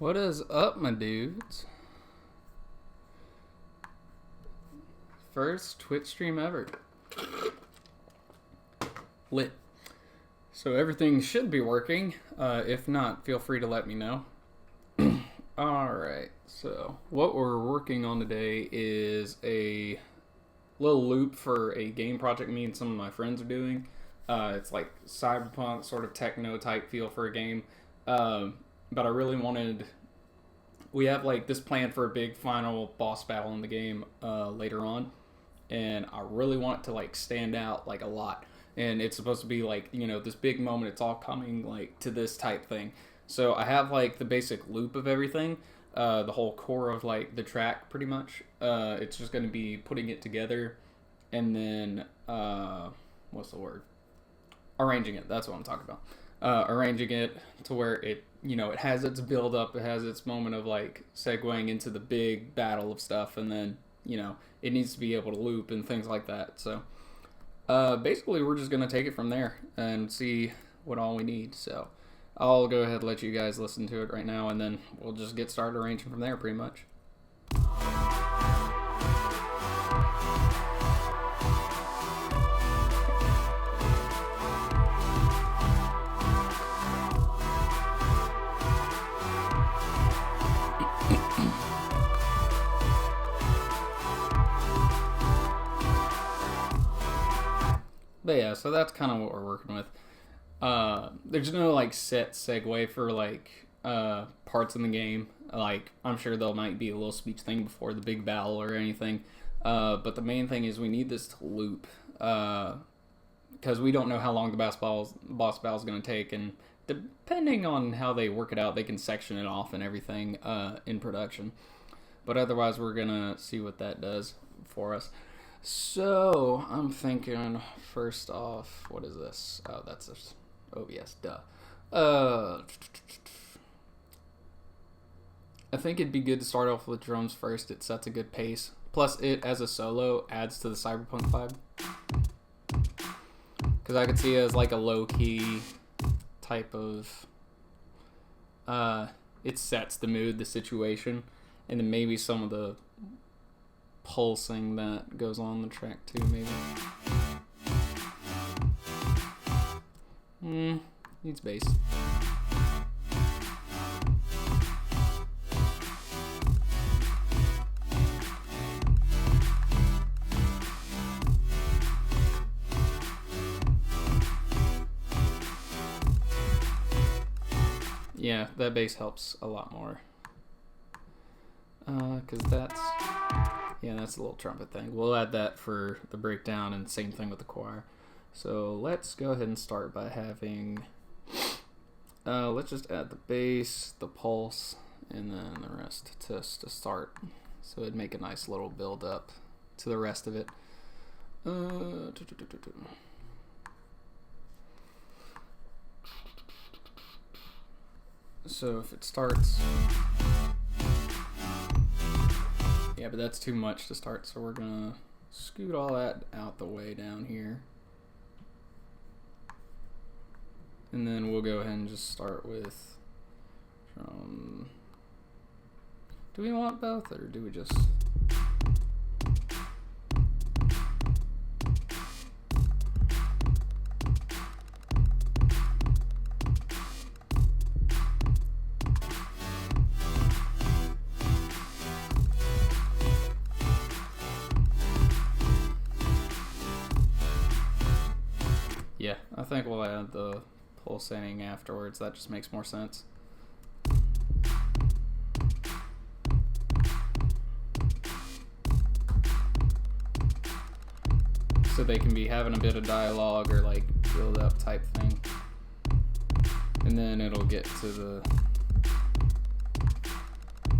What is up, my dudes? First Twitch stream ever. Lit. So everything should be working. If not, feel free to let me know. Alright, so what we're working on today is a little loop for a game project me and some of my friends are doing. It's like cyberpunk, sort of techno type feel for a game. But I really wanted... We have like this plan for a big final boss battle in the game later on. And I really want it to like stand out like a lot. And it's supposed to be like, you know, this big moment. It's all coming like to this type thing. So I have like the basic loop of everything. The whole core of like the track pretty much. It's just going to be putting it together. And then, what's the word? Arranging it. That's what I'm talking about. Arranging it to where it, you know, it has its build up, it has its moment of like segueing into the big battle of stuff, and then, you know, it needs to be able to loop and things like that. So basically we're just going to take it from there and see what all we need. So I'll go ahead and let you guys listen to it right now, and then we'll just get started arranging from there pretty much. But yeah, so that's kind of what we're working with. There's no like set segue for like parts in the game. Like I'm sure there might be a little speech thing before the big battle or anything. But the main thing is we need this to loop because we don't know how long the boss battle is going to take, and depending on how they work it out, they can section it off and everything in production. But otherwise, we're gonna see what that does for us. So, I'm thinking, first off, what is this? Oh, that's this. OBS, duh. I think it'd be good to start off with drums first. It sets a good pace. Plus, it, as a solo, adds to the cyberpunk vibe. Because I could see it as like a low-key type of... it sets the mood, the situation, and then maybe some of the pulsing that goes on the track too, maybe. Needs bass. Yeah, that bass helps a lot more. Cause that's... Yeah, that's a little trumpet thing. We'll add that for the breakdown, and same thing with the choir. So let's go ahead and start by having... let's just add the bass, the pulse, and then the rest to start. So it'd make a nice little build up to the rest of it. So if it starts... Yeah, but that's too much to start, so we're gonna scoot all that out the way down here. And then we'll go ahead and just start with do we want both, or do we just... Yeah, I think we'll add the pulsating afterwards. That just makes more sense. So they can be having a bit of dialogue or like build up type thing. And then it'll get to the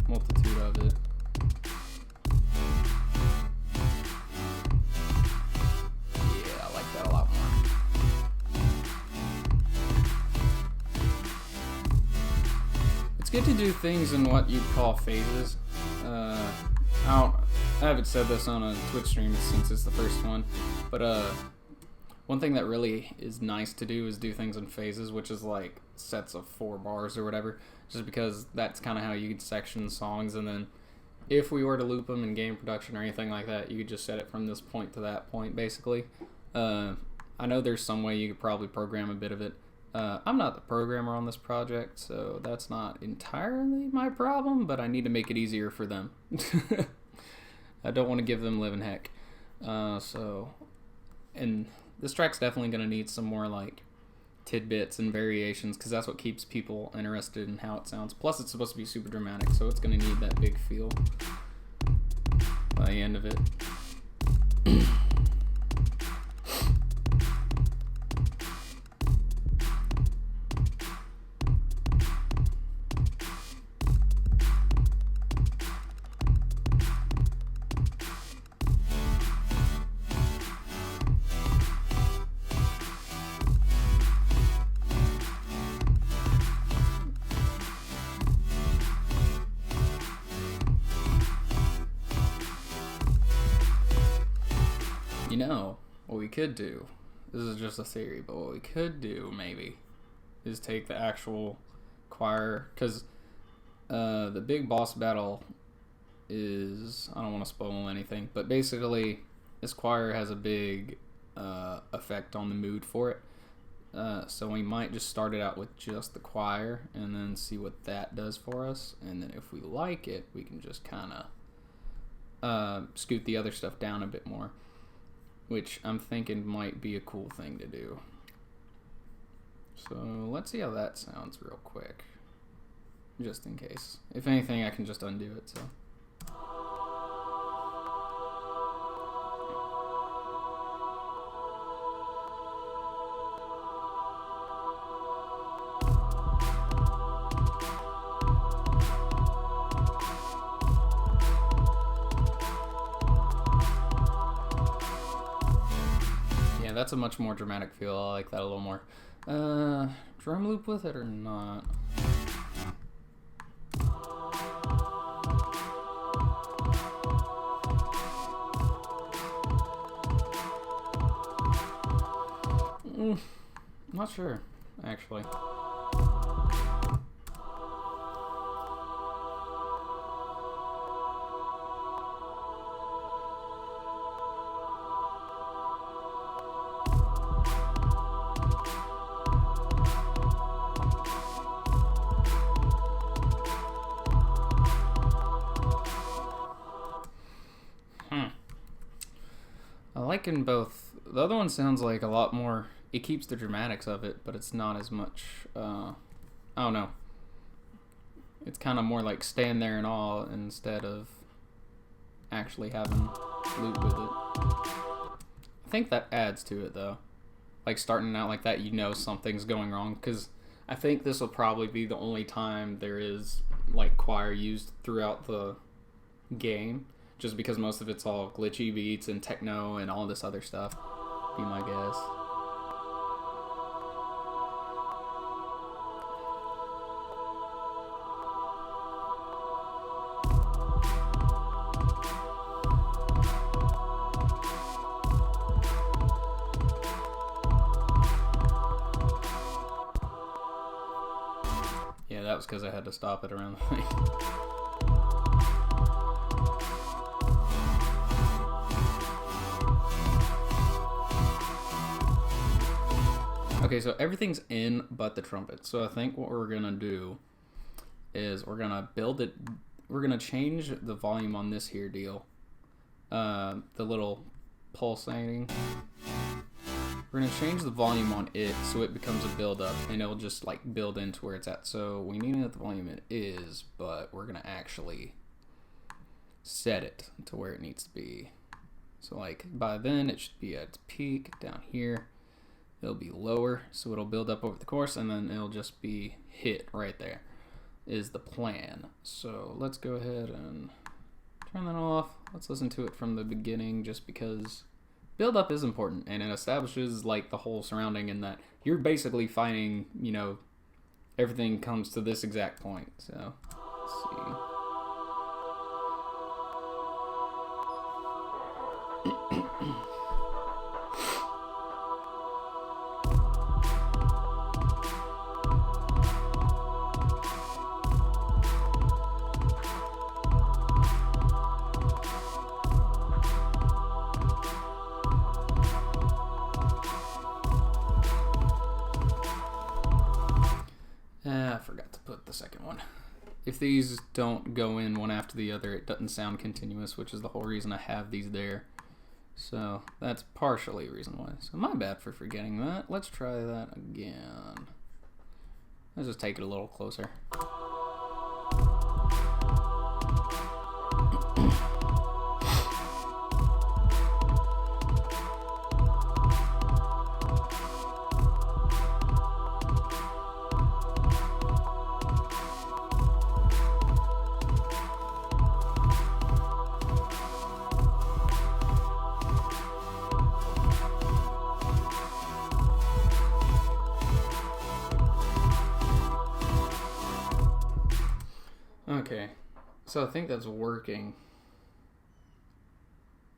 multitude of it. Good to do things in what you'd call phases. I haven't said this on a Twitch stream since it's the first one, but One thing that really is nice to do is do things in phases, which is like sets of 4 bars or whatever, just because that's kind of how you could section songs. And then if we were to loop them in game production or anything like that, you could just set it from this point to that point, basically. I know there's some way you could probably program a bit of it. I'm not the programmer on this project, so that's not entirely my problem, but I need to make it easier for them. I don't want to give them living heck. And this track's definitely going to need some more like tidbits and variations, because that's what keeps people interested in how it sounds. Plus, it's supposed to be super dramatic, so it's going to need that big feel by the end of it. You know, what we could do, this is just a theory, but what we could do, maybe, is take the actual choir, because the big boss battle is, I don't want to spoil anything, but basically, this choir has a big effect on the mood for it. So we might just start it out with just the choir, and then see what that does for us, and then if we like it, we can just kind of scoot the other stuff down a bit more, which I'm thinking might be a cool thing to do. So let's see how that sounds real quick, just in case. If anything, I can just undo it, so. That's a much more dramatic feel. I like that a little more. Drum loop with it or not? Not sure, actually. I like in both. The other one sounds like a lot more. It keeps the dramatics of it, but it's not as much. I don't know. It's kind of more like stand there in awe instead of actually having loop with it. I think that adds to it though. Like starting out like that, you know something's going wrong, because I think this will probably be the only time there is like choir used throughout the game. Just because most of it's all glitchy beats and techno and all this other stuff, be my guess. Yeah, that was because I had to stop it around the thing. Okay, so everything's in but the trumpet. So I think what we're going to do is we're going to build it. We're going to change the volume on this here deal. The little pulsating. We're going to change the volume on it so it becomes a build up, and it'll just like build into where it's at. So we need to know what the volume it is, but we're going to actually set it to where it needs to be. So like by then it should be at its peak down here. It'll be lower, so it'll build up over the course, and then it'll just be hit right there, is the plan. So let's go ahead and turn that off. Let's listen to it from the beginning, just because build up is important, and it establishes like the whole surrounding, and that you're basically finding, you know, everything comes to this exact point. So let's see. the second one. If these don't go in one after the other, it doesn't sound continuous, which is the whole reason I have these there. So that's partially a reason why. So my bad for forgetting that. Let's try that again. Let's just take it a little closer. Okay, so I think that's working.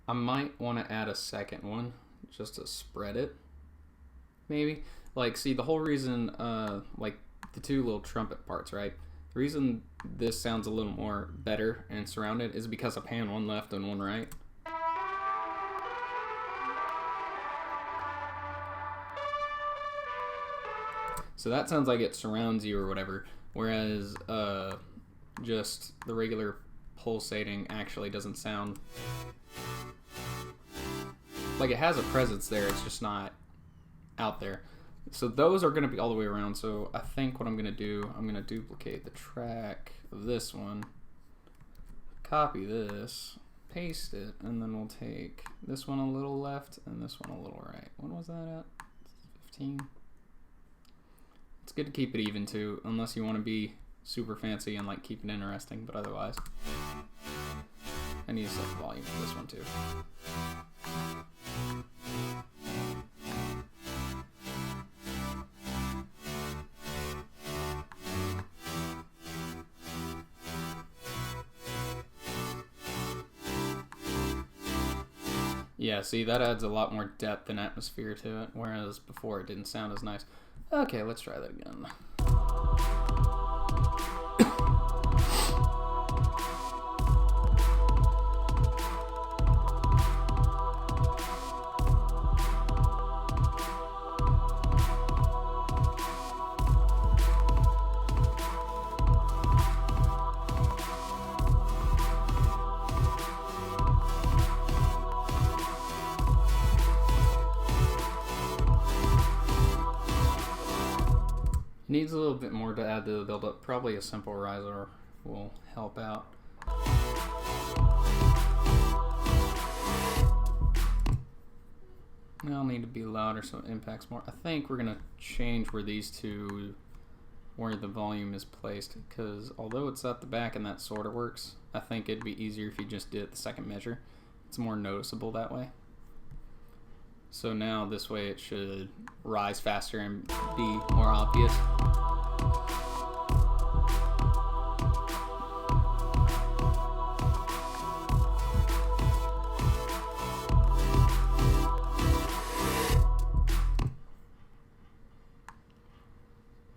I might want to add a second one just to spread it, maybe. Like, see, the whole reason, like the two little trumpet parts, right? The reason this sounds a little more better and surrounded is because I pan one left and one right. So that sounds like it surrounds you or whatever, whereas just the regular pulsating actually doesn't sound like it has a presence there, it's just not out there. So those are going to be all the way around. So I think what I'm going to do, I'm going to duplicate the track of this one, copy this, paste it, and then we'll take this one a little left and this one a little right. What was that at? 15. It's good to keep it even too, unless you want to be super fancy and like keep it interesting, but otherwise I need to set the volume for this one too. Yeah, see, that adds a lot more depth and atmosphere to it, whereas before it didn't sound as nice. Okay, let's try that again. Needs a little bit more to add to the build-up. Probably a simple riser will help out. I'll need to be louder so it impacts more. I think we're going to change where these two, where the volume is placed, because although it's at the back and that sort of works, I think it'd be easier if you just did the second measure. It's more noticeable that way. So now this way it should rise faster and be more obvious.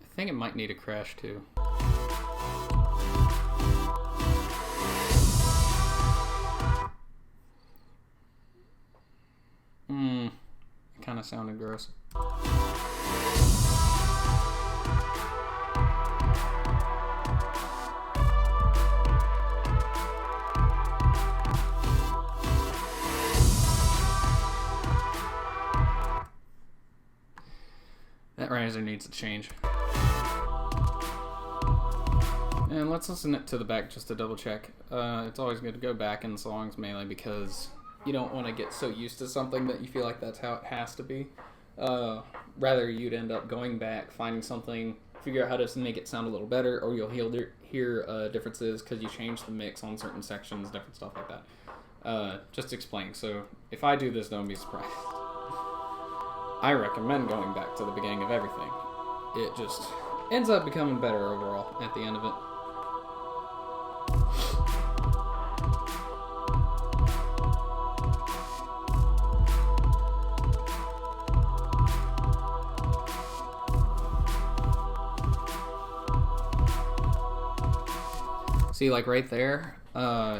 I think it might need a crash too. Kind of sounded gross. That riser needs to change. And let's listen to the back just to double check. It's always good to go back in songs mainly because you don't want to get so used to something that you feel like that's how it has to be. Rather, you'd end up going back, finding something, figure out how to make it sound a little better, or you'll hear differences because you change the mix on certain sections, different stuff like that. Just explain. So if I do this, don't be surprised. I recommend going back to the beginning of everything. It just ends up becoming better overall at the end of it. See, like right there,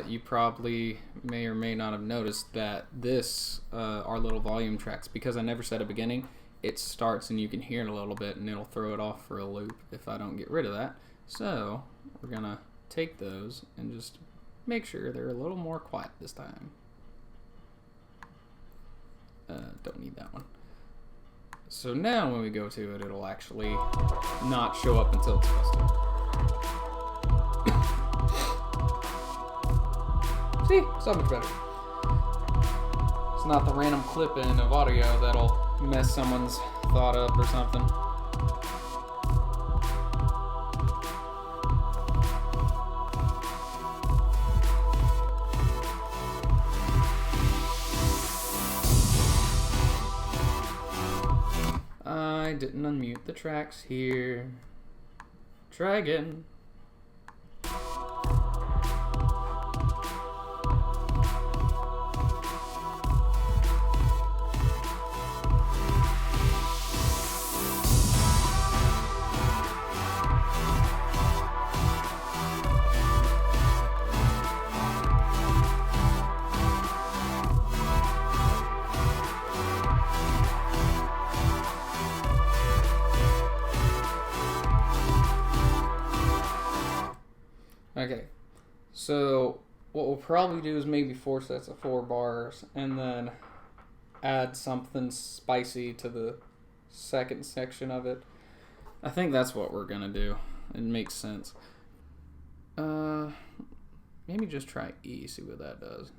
you probably may or may not have noticed that this, our little volume tracks, because I never said a beginning, it starts and you can hear it a little bit and it'll throw it off for a loop if I don't get rid of that. So we're gonna take those and just make sure they're a little more quiet this time. Don't need that one. So now when we go to it, it'll actually not show up until it's supposed to. See? So much better. It's not the random clip-in of audio that'll mess someone's thought up or something. I didn't unmute the tracks here. Try again. Okay, so what we'll probably do is maybe 4 sets of 4 bars and then add something spicy to the second section of it. I think that's what we're gonna do. It makes sense. Maybe just try E, see what that does.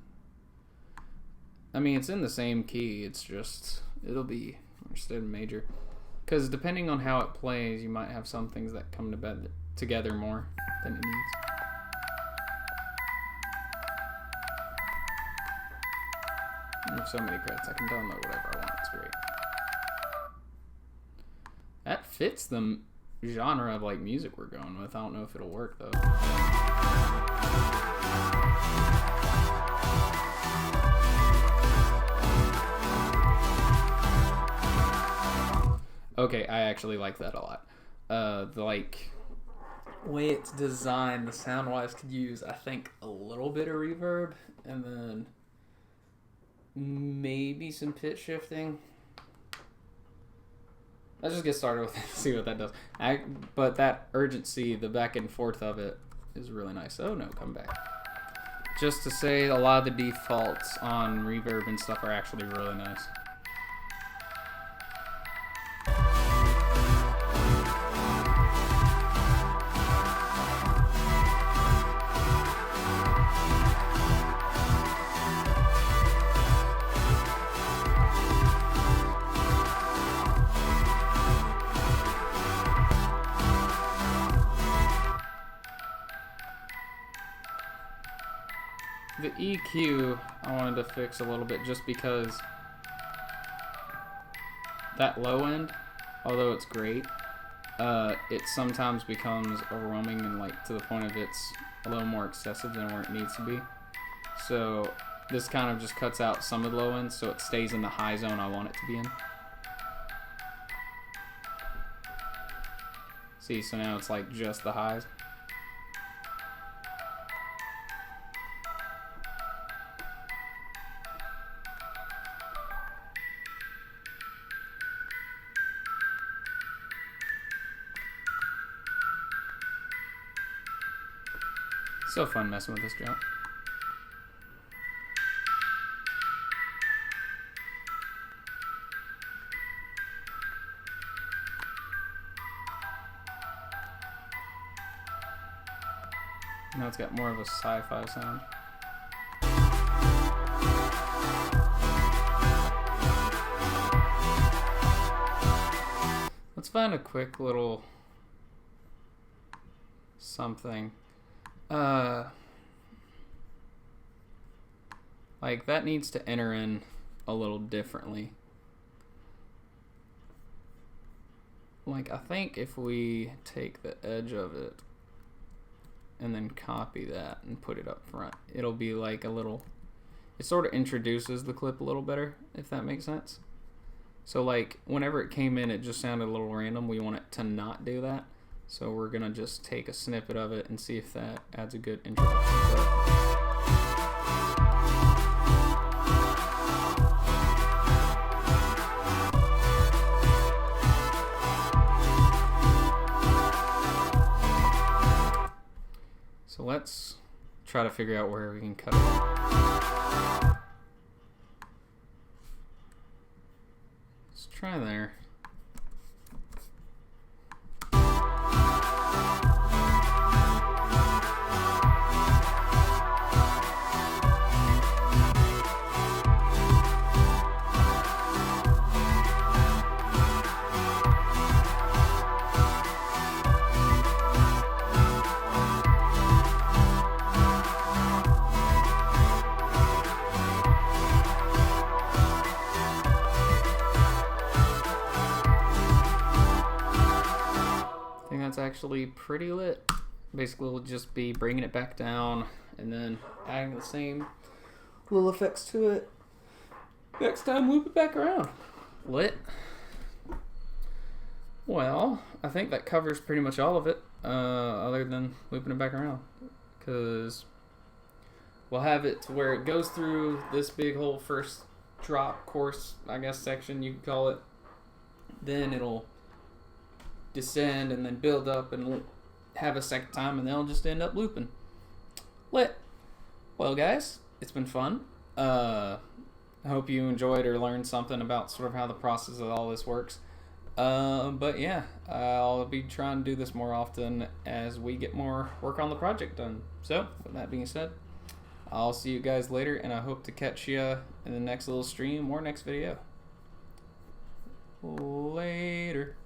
I mean, it's in the same key, it's just, it'll be instead of major. Because depending on how it plays, you might have some things that come together more than it needs. I have so many credits, I can download whatever I want, it's great. That fits the genre of like music we're going with. I don't know if it'll work though. Okay, I actually like that a lot. The like way it's designed, the sound wise could use, I think, a little bit of reverb and then maybe some pitch shifting. Let's just get started with it and see what that does. But that urgency, the back and forth of it is really nice. Oh no, come back. Just to say, a lot of the defaults on reverb and stuff are actually really nice. The EQ I wanted to fix a little bit just because that low end, although it's great, it sometimes becomes overwhelming and like to the point of it's a little more excessive than where it needs to be. So this kind of just cuts out some of the low end so it stays in the high zone I want it to be in. See, so now it's like just the highs. So fun messing with this jump. Now it's got more of a sci-fi sound. Let's find a quick little something. Like that needs to enter in a little differently. Like I think if we take the edge of it and then copy that and put it up front, it'll be like a little, it sort of introduces the clip a little better, if that makes sense. So like whenever it came in, it just sounded a little random. We want it to not do that. So we're gonna just take a snippet of it and see if that adds a good introduction to it. let's try to figure out where we can cut it. Let's try there. I think that's actually pretty lit. Basically, we'll just be bringing it back down and then adding the same little effects to it. Next time, loop it back around. Lit. Well, I think that covers pretty much all of it, other than looping it back around. Because we'll have it to where it goes through this big whole first drop course, I guess, section you could call it. Then it'll descend and then build up and have a second time, and then I'll just end up looping. Lit. Well, guys, it's been fun. I hope you enjoyed or learned something about sort of how the process of all this works. But yeah, I'll be trying to do this more often as we get more work on the project done. So, with that being said, I'll see you guys later, and I hope to catch you in the next little stream or next video. Later.